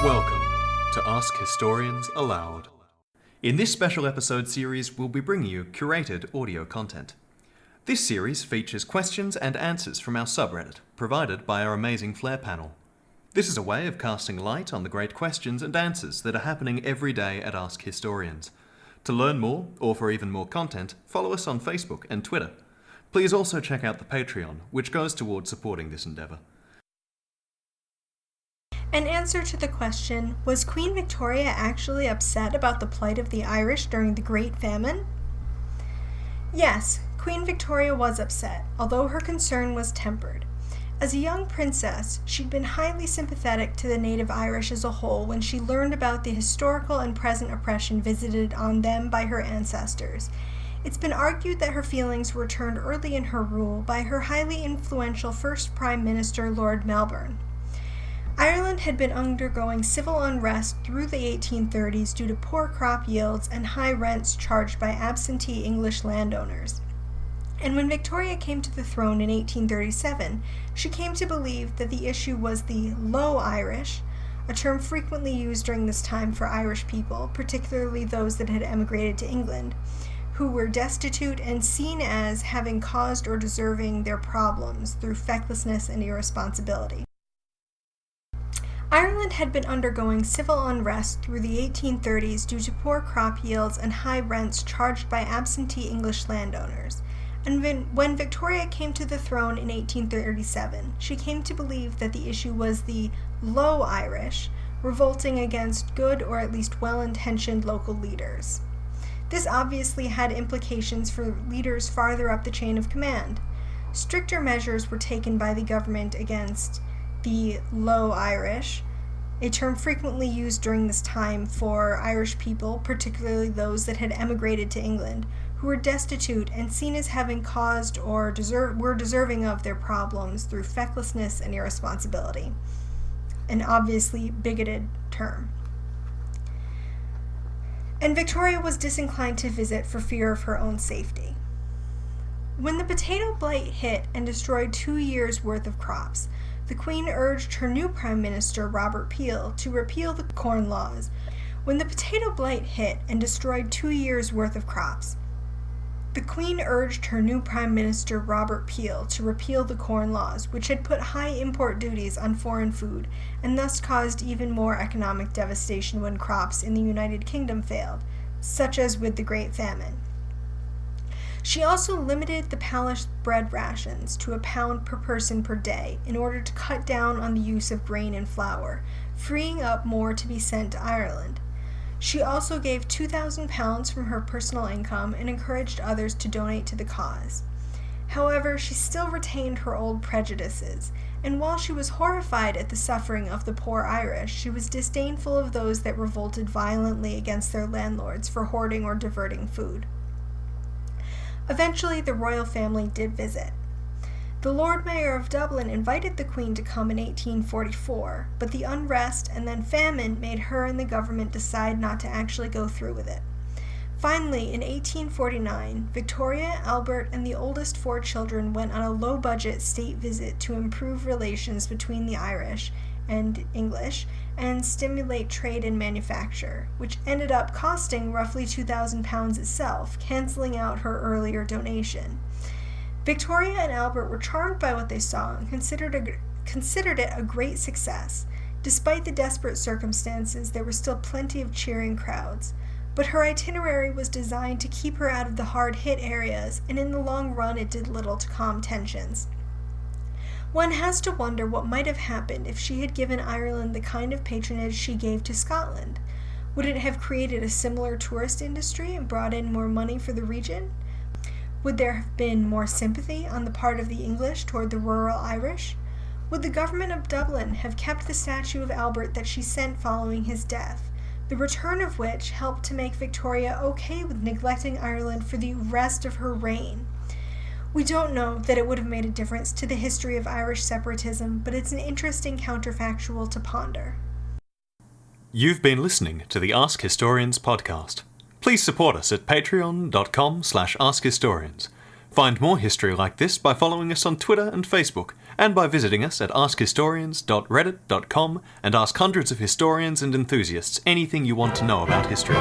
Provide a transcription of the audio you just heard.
Welcome to Ask Historians Aloud. In this special episode series, we'll be bringing you curated audio content. This series features questions and answers from our subreddit, provided by our amazing Flair panel. This is a way of casting light on the great questions and answers that are happening every day at Ask Historians. To learn more, or for even more content, follow us on Facebook and Twitter. Please also check out the Patreon, which goes towards supporting this endeavour. An answer to the question, was Queen Victoria actually upset about the plight of the Irish during the Great Famine? Yes, Queen Victoria was upset, although her concern was tempered. As a young princess, she'd been highly sympathetic to the native Irish as a whole when she learned about the historical and present oppression visited on them by her ancestors. It's been argued that her feelings were turned early in her rule by her highly influential first Prime Minister, Lord Melbourne. Ireland had been undergoing civil unrest through the 1830s due to poor crop yields and high rents charged by absentee English landowners. And when Victoria came to the throne in 1837, she came to believe that the issue was the Low Irish, a term frequently used during this time for Irish people, particularly those that had emigrated to England, who were destitute and seen as having caused or deserving their problems through fecklessness and irresponsibility. Ireland had been undergoing civil unrest through the 1830s due to poor crop yields and high rents charged by absentee English landowners. And when Victoria came to the throne in 1837, she came to believe that the issue was the Low Irish, revolting against good or at least well-intentioned local leaders. This obviously had implications for leaders farther up the chain of command. Stricter measures were taken by the government against the Low Irish, a term frequently used during this time for Irish people, particularly those that had emigrated to England, who were destitute and seen as having caused or were deserving of their problems through fecklessness and irresponsibility. An obviously bigoted term. And Victoria was disinclined to visit for fear of her own safety. When the potato blight hit and destroyed 2 years' worth of crops, the Queen urged her new Prime Minister, Robert Peel, to repeal the Corn Laws. When the potato blight hit and destroyed 2 years' worth of crops, the Queen urged her new Prime Minister, Robert Peel, to repeal the Corn Laws, which had put high import duties on foreign food and thus caused even more economic devastation when crops in the United Kingdom failed, such as with the Great Famine. She also limited the palace bread rations to £1 per person per day in order to cut down on the use of grain and flour, freeing up more to be sent to Ireland. She also gave £2,000 from her personal income and encouraged others to donate to the cause. However, she still retained her old prejudices, and while she was horrified at the suffering of the poor Irish, she was disdainful of those that revolted violently against their landlords for hoarding or diverting food. Eventually, the royal family did visit. The Lord Mayor of Dublin invited the Queen to come in 1844, but the unrest and then famine made her and the government decide not to actually go through with it. Finally, in 1849, Victoria, Albert, and the oldest 4 children went on a low-budget state visit to improve relations between the Irish and English and stimulate trade and manufacture, which ended up costing roughly £2,000 itself, canceling out her earlier donation. Victoria and Albert were charmed by what they saw and considered it a great success. Despite the desperate circumstances, there were still plenty of cheering crowds. But her itinerary was designed to keep her out of the hard-hit areas, and in the long run it did little to calm tensions. One has to wonder what might have happened if she had given Ireland the kind of patronage she gave to Scotland. Would it have created a similar tourist industry and brought in more money for the region? Would there have been more sympathy on the part of the English toward the rural Irish? Would the government of Dublin have kept the statue of Albert that she sent following his death, the return of which helped to make Victoria okay with neglecting Ireland for the rest of her reign? We don't know that it would have made a difference to the history of Irish separatism, but it's an interesting counterfactual to ponder. You've been listening to the Ask Historians podcast. Please support us at patreon.com/askhistorians. Find more history like this by following us on Twitter and Facebook, and by visiting us at askhistorians.reddit.com and ask hundreds of historians and enthusiasts anything you want to know about history.